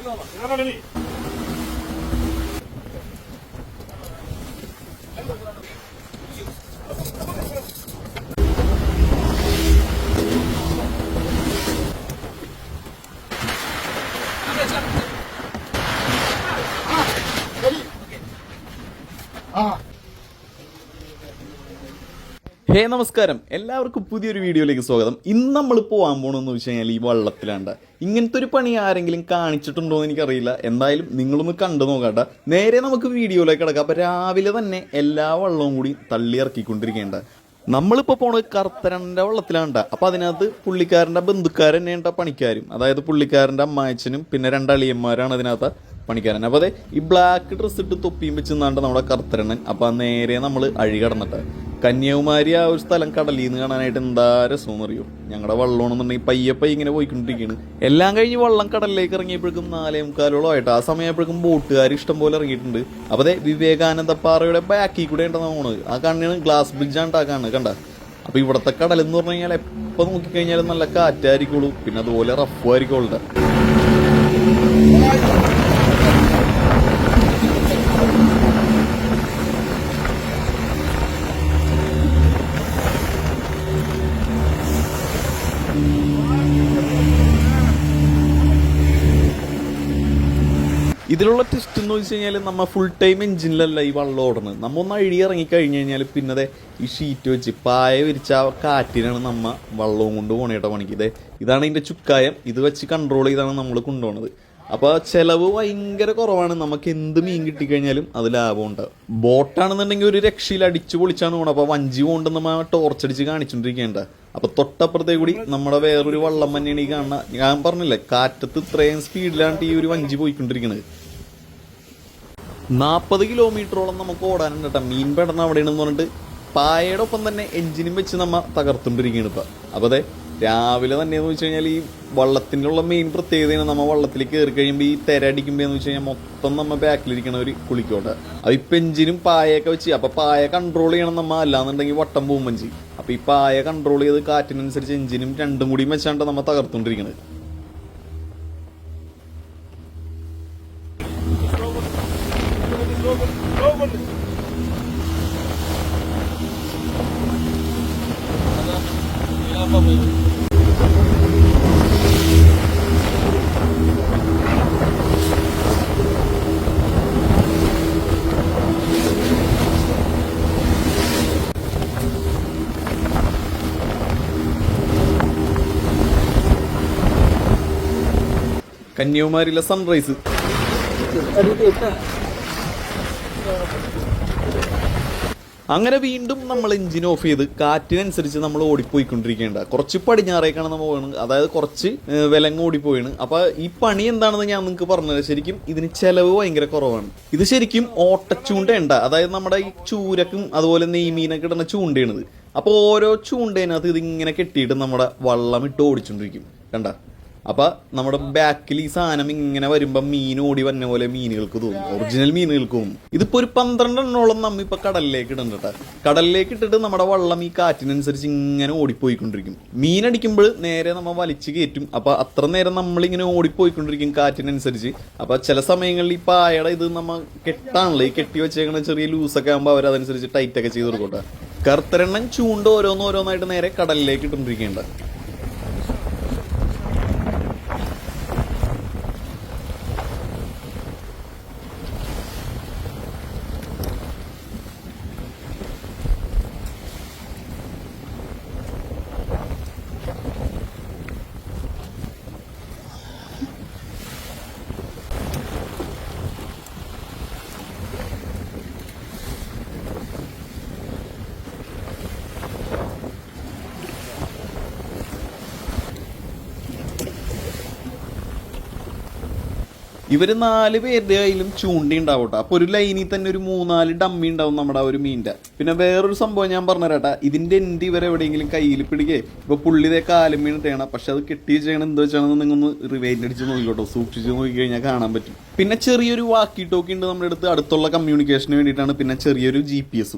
ഹേ നമസ്കാരം, എല്ലാവർക്കും പുതിയൊരു വീഡിയോയിലേക്ക് സ്വാഗതം. ഇന്ന് നമ്മൾ പോകാൻ പോകണമെന്ന് വെച്ച് കഴിഞ്ഞാൽ ഈ വള്ളത്തിലാണ്ട. ഇങ്ങനത്തെ ഒരു പണി ആരെങ്കിലും കാണിച്ചിട്ടുണ്ടോ എന്ന് എനിക്കറിയില്ല. എന്തായാലും നിങ്ങളൊന്ന് കണ്ടു നോക്കാട്ട. നേരെ നമുക്ക് വീഡിയോയിലേക്ക് കിടക്കാം. അപ്പോൾ രാവിലെ തന്നെ എല്ലാ വള്ളവും കൂടി തള്ളി ഇറക്കിക്കൊണ്ടിരിക്കേണ്ട. നമ്മളിപ്പോൾ പോണത് കർത്തരൻ്റെ വള്ളത്തിലാണ്ട. അപ്പോൾ അതിനകത്ത് പുള്ളിക്കാരൻ്റെ ബന്ധുക്കാരൻ തന്നെയുണ്ട പണിക്കാരും, അതായത് പുള്ളിക്കാരൻ്റെ അമ്മായച്ചനും പിന്നെ രണ്ടളിയന്മാരാണ് അതിനകത്ത് പണിക്കാരൻ. അപ്പോൾ അതെ, ഈ ബ്ലാക്ക് ഡ്രസ്സ് ഇട്ട് തൊപ്പിയും വെച്ച് നിന്നാണ്ട് നമ്മുടെ കർത്തരണ്ണൻ. അപ്പോൾ നേരെ നമ്മൾ അഴി കടന്നിട്ട് കന്യാകുമാരി ആ ഒരു സ്ഥലം കടലിൽ നിന്ന് കാണാനായിട്ട് എന്താ രസമെന്ന് അറിയോ. ഞങ്ങളുടെ വള്ളമാണെന്നുണ്ടെങ്കിൽ പയ്യപ്പയ്യ ഇങ്ങനെ പോയിക്കൊണ്ടിരിക്കുകയാണ്. എല്ലാം കഴിഞ്ഞ് വള്ളം കടലിലേക്ക് ഇറങ്ങിയപ്പോഴേക്കും 4:45 ആയിട്ട്. ആ സമയപ്പോഴേക്കും ബോട്ടുകാർ ഇഷ്ടം പോലെ ഇറങ്ങിയിട്ടുണ്ട്. അപ്പോൾ അതെ, വിവേകാനന്ദ പാറയുടെ ബാക്കിൽ കൂടെ ഉണ്ടെന്ന് തോന്നുന്നത്. ആ കണ്ണിന് ഗ്ലാസ് ബ്രിഡ്ജാണ് ഉണ്ടാക്കാണ് കണ്ട. അപ്പോൾ ഇവിടുത്തെ കടലെന്ന് പറഞ്ഞു കഴിഞ്ഞാൽ എപ്പോൾ നോക്കിക്കഴിഞ്ഞാലും നല്ല കാറ്റായിരിക്കുള്ളൂ, പിന്നെ അതുപോലെ റഫും ആയിരിക്കുള്ളൂ. ഇതിലുള്ള ടെസ്റ്റ് എന്ന് വെച്ച് കഴിഞ്ഞാൽ നമ്മൾ ഫുൾ ടൈം എഞ്ചിനിലല്ല ഈ വള്ളം ഓടുന്നത്. നമ്മൾ ഒന്ന് അഴി ഇറങ്ങിക്കഴിഞ്ഞ് കഴിഞ്ഞാൽ പിന്നെ ഈ ഷീറ്റ് വെച്ച് പായ വിരിച്ച ആ കാറ്റിനാണ് നമ്മൾ വള്ളവും കൊണ്ട് പോണേട്ടോ പണിക്ക്. ഇതാണ് ഇതിൻ്റെ ചുക്കായം. ഇത് വെച്ച് കൺട്രോൾ ചെയ്താണ് നമ്മൾ കൊണ്ടുപോകുന്നത്. അപ്പോൾ ചിലവ് ഭയങ്കര കുറവാണ്. നമുക്ക് എന്ത് മീൻ കിട്ടിക്കഴിഞ്ഞാലും അത് ലാഭം ഉണ്ടാവും. ബോട്ടാണെന്നുണ്ടെങ്കിൽ ഒരു രക്ഷയിൽ അടിച്ചു പൊളിച്ചാണ് പോകണം. അപ്പോൾ വഞ്ചി കൊണ്ട് നമ്മൾ ടോർച്ചടിച്ച് കാണിച്ചുകൊണ്ടിരിക്കേണ്ട. അപ്പോൾ തൊട്ടപ്പുറത്തേക്ക് കൂടി നമ്മുടെ വേറൊരു വള്ളം തന്നെയാണ് ഈ കാണുന്ന. ഞാൻ പറഞ്ഞില്ലേ, കാറ്റത്ത് ഇത്രയും സ്പീഡിലാണ് ഈ ഒരു വഞ്ചി പോയിക്കൊണ്ടിരിക്കുന്നത്. 40 കിലോമീറ്ററോളം നമുക്ക് ഓടാനുണ്ട് കേട്ടോ. മീൻ പെടുന്ന അവിടെയാണെന്ന് പറഞ്ഞിട്ട് പായയുടെ ഒപ്പം തന്നെ എഞ്ചിനും വെച്ച് നമ്മൾ തകർത്തുകൊണ്ടിരിക്കുകയാണ് ഇപ്പം. അപ്പോൾ അതെ, രാവിലെ തന്നെയെന്ന് വെച്ച് കഴിഞ്ഞാൽ ഈ വള്ളത്തിനുള്ള മെയിൻ പ്രത്യേകതയാണ്, നമ്മൾ വള്ളത്തിൽ കയറി കഴിയുമ്പോൾ ഈ തിരടിക്കുമ്പോൾ എന്ന് വെച്ച് കഴിഞ്ഞാൽ മൊത്തം നമ്മൾ ബാക്കിലിരിക്കണ ഒരു കുളിക്കോട്ടെ. അത് ഇപ്പം എഞ്ചിനും പായൊക്കെ വെച്ച്. അപ്പോൾ പായ കൺട്രോൾ ചെയ്യണം നമ്മൾ, അല്ലാന്നുണ്ടെങ്കിൽ വട്ടം പോകും വഞ്ചി. അപ്പോൾ ഈ പായ കൺട്രോൾ ചെയ്ത് കാറ്റിനനുസരിച്ച് എഞ്ചിനും രണ്ടും കൂടിയും വെച്ചാണ്ട് നമ്മൾ തകർത്തുകൊണ്ടിരിക്കുന്നത്. കന്യാകുമാരിയിലെ സൺറൈസ്. അങ്ങനെ വീണ്ടും നമ്മൾ എഞ്ചിൻ ഓഫ് ചെയ്ത് കാറ്റിനനുസരിച്ച് നമ്മൾ ഓടിപ്പോയിക്കൊണ്ടിരിക്കേണ്ട. കുറച്ച് പടിഞ്ഞാറേക്കാണ് നമ്മൾ പോകുന്നത്, അതായത് കുറച്ച് വിലങ്ങ് ഓടിപ്പോയാണ്. അപ്പോൾ ഈ പണി എന്താണെന്ന് ഞാൻ നിങ്ങൾക്ക് പറഞ്ഞത്. ശരിക്കും ഇതിന് ചിലവ് ഭയങ്കര കുറവാണ്. ഇത് ശരിക്കും ഓട്ടച്ചൂണ്ടയുണ്ട, അതായത് നമ്മുടെ ഈ ചൂരക്കും അതുപോലെ നെയ്മീനൊക്കെ ഇടുന്ന ചൂണ്ടയാണിത്. അപ്പോൾ ഓരോ ചൂണ്ടേനകത്ത് ഇതിങ്ങനെ കെട്ടിയിട്ട് നമ്മുടെ വള്ളം ഇട്ട് ഓടിച്ചുകൊണ്ടിരിക്കും കണ്ട. അപ്പോൾ നമ്മുടെ ബാക്കിൽ ഈ സാധനം ഇങ്ങനെ വരുമ്പോൾ മീൻ ഓടി വന്ന പോലെ മീനുകൾക്ക് തോന്നും, ഒറിജിനൽ മീനുകൾക്ക് തോന്നും. ഇതിപ്പോൾ ഒരു 12 എണ്ണോളം നമ്മ ഇപ്പോൾ കടലിലേക്ക് ഇടുന്നുണ്ട്. കടലിലേക്ക് ഇട്ടിട്ട് നമ്മുടെ വള്ളം ഈ കാറ്റിനനുസരിച്ച് ഇങ്ങനെ ഓടിപ്പോയിക്കൊണ്ടിരിക്കും. മീനടിക്കുമ്പോൾ നേരെ നമ്മൾ വലിച്ചു കയറ്റും. അപ്പോൾ അത്ര നേരം നമ്മളിങ്ങനെ ഓടിപ്പോയിക്കൊണ്ടിരിക്കും കാറ്റിനനുസരിച്ച്. അപ്പോൾ ചില സമയങ്ങളിൽ ഈ പായയുടെ ഇത് നമ്മൾ കെട്ടാണല്ലോ, ഈ കെട്ടി വെച്ചേക്കണ ചെറിയ ലൂസൊക്കെ ആകുമ്പോൾ അവരതനുസരിച്ച് ടൈറ്റൊക്കെ ചെയ്ത് കൊടുക്കട്ടെ. കറുത്തരെണ്ണം ചൂണ്ട ഓരോന്നോരോന്നായിട്ട് നേരെ കടലിലേക്ക് ഇട്ടുകൊണ്ടിരിക്കേണ്ട. ഇവർ 4 പേരുടെ കയ്യിലും ചൂണ്ടി ഉണ്ടാവട്ടെ. അപ്പോൾ ഒരു ലൈനിൽ തന്നെ ഒരു 3-4 ഡമ്മി ഉണ്ടാവും നമ്മുടെ ഒരു മീനിൻ്റെ. പിന്നെ വേറൊരു സംഭവം ഞാൻ പറഞ്ഞുതരാട്ടാ. ഇതിൻ്റെ എൻ്റെ ഇവരെവിടെയെങ്കിലും കയ്യിൽ പിടിക്കേ. ഇപ്പോൾ പുള്ളിതേ കാലും മീൻ ഇട്ടേണം, പക്ഷെ അത് കെട്ടി വെച്ചേക്കണം എന്താ വെച്ചാണെന്ന് നിങ്ങൾ ഒന്ന് റിവൈൻഡ് അടിച്ച് നോക്കിക്കോട്ടോ. സൂക്ഷിച്ച് നോക്കിക്കഴിഞ്ഞാൽ കാണാൻ പറ്റും. പിന്നെ ചെറിയൊരു വാക്കി ടോക്കി ഉണ്ട് നമ്മുടെ അടുത്ത്, അടുത്തുള്ള കമ്മ്യൂണിക്കേഷന് വേണ്ടിയിട്ടാണ്. പിന്നെ ചെറിയൊരു GPS.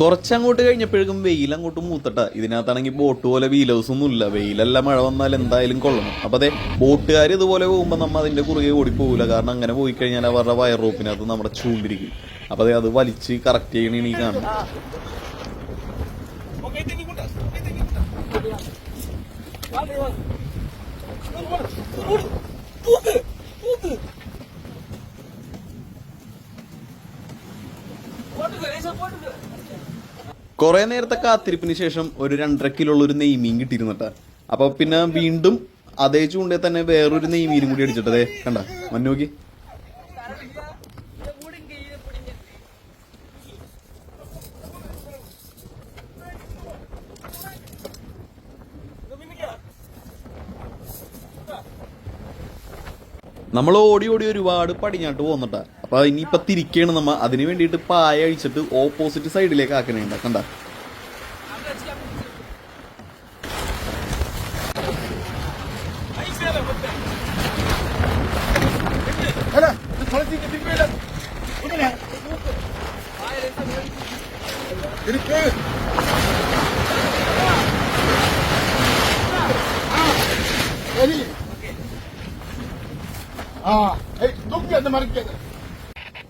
കുറച്ചങ്ങോട്ട് കഴിഞ്ഞപ്പോഴേക്കും വെയിൽ അങ്ങോട്ട് മൂത്തട്ട. ഇതിനകത്താണെങ്കിൽ ബോട്ട് പോലെ വീൽ ഹൗസ് ഒന്നും ഇല്ല. വെയിലെല്ലാം മഴ വന്നാൽ എന്തായാലും കൊള്ളണം. അപ്പോൾ അതെ, ബോട്ടുകാർ ഇതുപോലെ പോകുമ്പോൾ നമ്മൾ അതിൻ്റെ കുറുകെ ഓടിപ്പോകില്ല. കാരണം അങ്ങനെ പോയി കഴിഞ്ഞാൽ അവരുടെ വയർ റോപ്പിനകത്ത് നമ്മുടെ ചൂണ്ടിരിക്കും. അപ്പോൾ അതെ, അത് വലിച്ച് കറക്റ്റ് ചെയ്യണ ഈ കാണും. കുറെ നേരത്തെ കാത്തിരിപ്പിന് ശേഷം ഒരു 2.5 കിലോ ഒരു നെയ്മീൻ കിട്ടിയിരുന്നിട്ടാ. അപ്പൊ പിന്നെ വീണ്ടും അതേ ചൂണ്ടേ തന്നെ വേറൊരു നെയ്മീനും കൂടി അടിച്ചിട്ടതേ കണ്ട മന്നോക്കി. നമ്മൾ ഓടി ഓടി ഒരുപാട് പടിഞ്ഞാട്ട് പോന്നിട്ടാ. അപ്പൊ ഇനിയിപ്പൊ തിരിക്കാണ് നമ്മ. അതിന് വേണ്ടിയിട്ട് പായ അഴിച്ചിട്ട് ഓപ്പോസിറ്റ് സൈഡിലേക്ക് ആക്കണേണ്ട കണ്ട.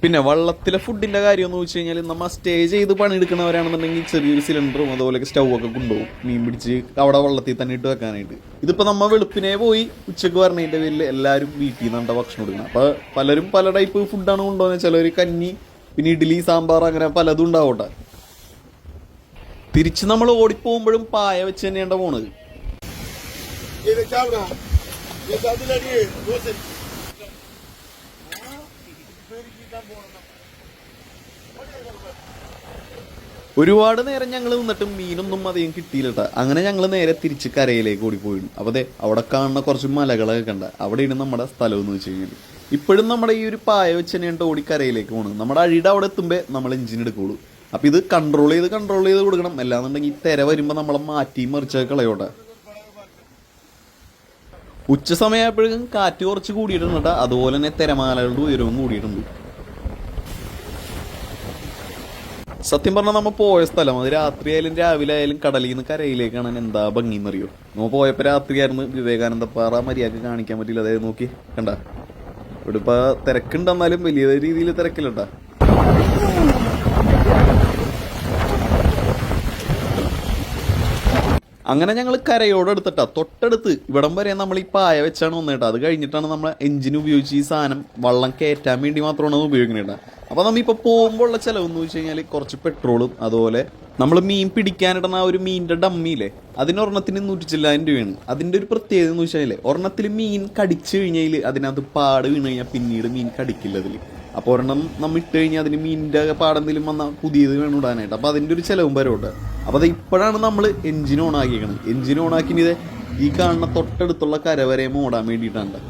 പിന്നെ വള്ളത്തിലെ ഫുഡിന്റെ കാര്യം എന്ന് വെച്ച് കഴിഞ്ഞാൽ നമ്മൾ സ്റ്റേ ചെയ്ത് പണിയെടുക്കുന്നവരാണെന്നുണ്ടെങ്കിൽ ചെറിയൊരു സിലിണ്ടറും അതുപോലെ സ്റ്റൗ ഒക്കെ കൊണ്ടുപോകും മീൻ പിടിച്ച് അവിടെ വള്ളത്തിൽ തന്നെ ഇട്ട് വെക്കാനായിട്ട്. ഇതിപ്പോ നമ്മ വെളുപ്പിനെ പോയി ഉച്ചക്ക് പറഞ്ഞതിന്റെ പേരിൽ എല്ലാവരും വീട്ടിൽ നിന്നാണ് ഭക്ഷണം എടുക്കുന്നത്. അപ്പൊ പലരും പല ടൈപ്പ് ഫുഡാണ് കൊണ്ടുപോകുന്നത്. ചിലർ കഞ്ഞി, പിന്നെ ഇഡ്ഡലി, സാമ്പാർ, അങ്ങനെ പലതും ഉണ്ടാവട്ടെ. തിരിച്ച് നമ്മൾ ഓടിപ്പോകുമ്പോഴും പായ വെച്ച് തന്നെയാണ് പോണത്. ഒരുപാട് നേരം ഞങ്ങൾ നിന്നിട്ടും മീനൊന്നും അധികം കിട്ടിയില്ലട്ടാ. അങ്ങനെ ഞങ്ങൾ നേരെ തിരിച്ച് കരയിലേക്ക് ഓടിപ്പോയിരുന്നു. അപ്പോൾ അതെ, അവിടെ കാണുന്ന കുറച്ച് മലകളൊക്കെ കണ്ട. അവിടെയാണ് നമ്മുടെ സ്ഥലം എന്ന് വെച്ച് കഴിഞ്ഞാൽ. ഇപ്പോഴും നമ്മുടെ ഈ ഒരു പായ വെച്ച് തന്നെയാണ് ഓടി കരയിലേക്ക് പോകുന്നത്. നമ്മുടെ അഴിയുടെ അവിടെ എത്തുമ്പോൾ നമ്മൾ എഞ്ചിൻ എടുക്കുള്ളൂ. അപ്പം ഇത് കൺട്രോൾ ചെയ്ത് കൊടുക്കണം. അല്ലാന്നുണ്ടെങ്കിൽ തിര വരുമ്പോൾ നമ്മളെ മാറ്റി മറിച്ചൊക്കെ കളയോട്ടെ. ഉച്ച സമയമായപ്പോഴും കാറ്റ് കുറച്ച് കൂടിയിട്ടുണ്ട് കേട്ടോ. അതുപോലെ തന്നെ തിരമാലകളുടെ ഉയരവും കൂടിയിട്ടുണ്ട്. സത്യം പറഞ്ഞാൽ നമ്മൾ പോയ സ്ഥലം അത് രാത്രി ആയാലും രാവിലെ ആയാലും കടലിൽ നിന്ന് കരയിലേക്കാണ് എന്താ ഭംഗി എന്നറിയോ. നമ്മൾ പോയപ്പോൾ രാത്രിയായിരുന്നു. വിവേകാനന്ദ പാറ മര്യാദക്ക് കാണിക്കാൻ പറ്റില്ല. അതായത് നോക്കി കണ്ട. ഇവിടെ ഇപ്പൊ തിരക്കുണ്ടെന്നാലും വലിയ രീതിയിൽ തിരക്കില്ലട്ടാ. അങ്ങനെ ഞങ്ങൾ കരയോടെടുത്തിട്ടാ. തൊട്ടടുത്ത് ഇവിടം വരെ നമ്മൾ ഈ പായ വെച്ചാണ് വന്നേട്ടാ. അത് കഴിഞ്ഞിട്ടാണ് നമ്മൾ എഞ്ചിൻ ഉപയോഗിച്ച് ഈ സാധനം വള്ളം കയറ്റാൻ വേണ്ടി മാത്രമാണ് അത് ഉപയോഗിക്കുന്നത്. അപ്പോൾ നമ്മൾ ഇപ്പോൾ പോകുമ്പോൾ ഉള്ള ചിലവെന്ന് വെച്ച് കഴിഞ്ഞാൽ കുറച്ച് പെട്രോളും അതുപോലെ നമ്മൾ മീൻ പിടിക്കാനിടുന്ന ആ ഒരു മീനിൻ്റെ ഡമ്മിയില്ലേ, അതിനൊരെണ്ണത്തിന് 109 രൂപയാണ്. അതിൻ്റെ ഒരു പ്രത്യേകത എന്ന് വെച്ചാൽ ഒരെണ്ണത്തിൽ മീൻ കടിച്ചു കഴിഞ്ഞാൽ അതിനകത്ത് പാട് വീണ് കഴിഞ്ഞാൽ പിന്നീട് മീൻ കടിക്കില്ല അതിൽ. അപ്പോൾ ഒരെണ്ണം നമ്മൾ ഇട്ട് കഴിഞ്ഞാൽ അതിന് മീനിൻ്റെ പാടെന്തെങ്കിലും വന്നാൽ പുതിയത് വേണം ഇടാനായിട്ട്. അപ്പോൾ അതിൻ്റെ ഒരു ചിലവും വരോട്ട്. അപ്പോൾ അത് ഇപ്പോഴാണ് നമ്മൾ എഞ്ചിൻ ഓൺ ആക്കിയേക്കണം. എഞ്ചിൻ ഓൺ ആക്കി ഇത് ഈ കാണുന്ന തൊട്ടടുത്തുള്ള കര വരെ ഓടാൻ വേണ്ടിയിട്ടാണ്.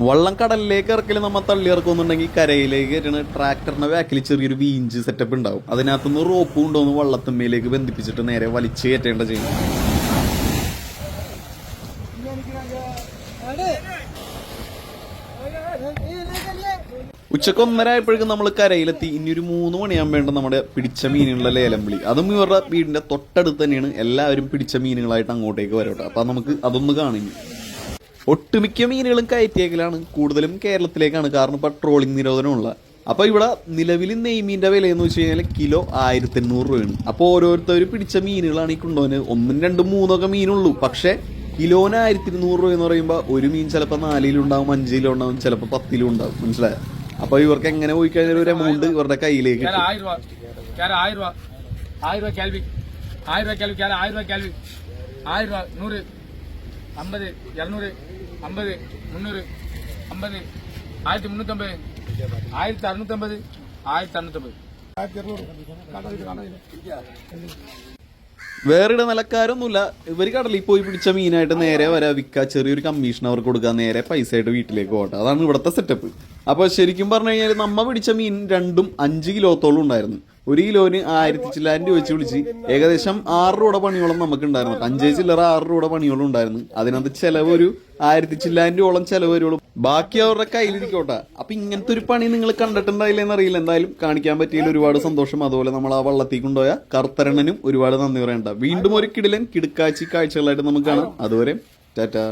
വള്ളം കടലിലേക്ക് ഇറക്കൽ നമ്മൾ തള്ളി ഇറക്കുന്നുണ്ടെങ്കിൽ കരയിലേക്ക് കയറ്റുന്ന ട്രാക്ടറിന്റെ ബാക്കിൽ ചെറിയൊരു വീഞ്ച് സെറ്റപ്പ് ഉണ്ടാവും. അതിനകത്തുനിന്ന് റോപ്പ് കൊണ്ടുവന്ന് വള്ളത്തുമ്മയിലേക്ക് ബന്ധിപ്പിച്ചിട്ട് നേരെ വലിച്ചു കയറ്റേണ്ട ചെയ്യുന്നു. ഉച്ചക്ക് 1:30 ആയപ്പോഴേക്കും നമ്മൾ കരയിലെത്തി. ഇനി ഒരു 3 മണിയാകുമ്പോൾ നമ്മുടെ പിടിച്ച മീനുകളുടെ ലേലം വിളി. അതും ഇവരുടെ വീടിന്റെ തൊട്ടടുത്ത് തന്നെയാണ്. എല്ലാവരും പിടിച്ച മീനുകളായിട്ട് അങ്ങോട്ടേക്ക് വരട്ടെ. അപ്പൊ നമുക്ക് അതൊന്ന് കാണുന്നു. ഒട്ടുമിക്ക മീനുകളും കയറ്റിയേക്കലാണ്. കൂടുതലും കേരളത്തിലേക്കാണ്. കാരണം ഇപ്പോൾ ട്രോളിംഗ് നിരോധനമുള്ള. അപ്പോൾ ഇവിടെ നിലവിൽ നെയ്മീൻ്റെ വില എന്ന് വെച്ച് കഴിഞ്ഞാൽ കിലോ 1800 രൂപയാണ്. അപ്പോൾ ഓരോരുത്തർ പിടിച്ച മീനുകളാണ് ഈ കൊണ്ടുപോകുന്നത്. 1, 2, 3 മീനുള്ളൂ. പക്ഷേ കിലോന് 1200 രൂപ എന്ന് പറയുമ്പോൾ ഒരു മീൻ ചിലപ്പോൾ 4 കിലോ ഉണ്ടാവും, 5 കിലോ ഉണ്ടാവും, ചിലപ്പോൾ 10 കിലോ ഉണ്ടാവും. മനസ്സിലായോ? അപ്പോൾ ഇവർക്ക് എങ്ങനെ പോയി കഴിഞ്ഞാൽ ഒരു എമൗണ്ട് ഇവരുടെ കയ്യിലേക്ക് 1000 രൂപ 1000 രൂപ കാൽവി 1000 രൂപ കാൽവി 1000 രൂപ കാൽവി 1000 രൂപ 100 50 200 50 300 50 1350 1650 1650. വേറെ നിലക്കാരൊന്നുമില്ല. ഇവർ കടലിൽ പോയി പിടിച്ച മീനായിട്ട് നേരെ വരാ വിൽക്കുക. ചെറിയൊരു കമ്മീഷൻ അവർക്ക് കൊടുക്കുക. നേരെ പൈസ ആയിട്ട് വീട്ടിലേക്ക് പോകട്ടെ. അതാണ് ഇവിടുത്തെ സെറ്റപ്പ്. അപ്പോൾ ശരിക്കും പറഞ്ഞു കഴിഞ്ഞാൽ നമ്മ പിടിച്ച മീൻ 2ഉം 5 കിലോത്തോളം ഉണ്ടായിരുന്നു. 1 കിലോന് 1000 ചില്ലാൻ രൂപ വെച്ച് വിളിച്ച് ഏകദേശം 6 രൂപയുടെ പണിയോളം നമുക്ക് ഉണ്ടായിരുന്നു. 5 ചില്ലറ 6 രൂപയുടെ പണിയോളം ഉണ്ടായിരുന്നു. അതിനകത്ത് ചെലവ് ഒരു 1000 ചില്ലാൻ രൂപയോളം ചെലവ് വരുള്ളൂ. ബാക്കി അവരുടെ കയ്യിലിരിക്കോട്ടെ. അപ്പൊ ഇങ്ങനത്തെ ഒരു പണി നിങ്ങൾ കണ്ടിട്ടുണ്ടായില്ലെന്ന് അറിയില്ല. എന്തായാലും കാണിക്കാൻ പറ്റിയതിൽ ഒരുപാട് സന്തോഷം. അതുപോലെ നമ്മൾ ആ വള്ളത്തിൽ കൊണ്ടുപോയ കർത്തരണനും ഒരുപാട് നന്ദി പറയണ്ട. വീണ്ടും ഒരു കിടുക്കാച്ചി കാഴ്ചകളായിട്ട് നമുക്ക് കാണാം. അതുവരെ ടാറ്റാ.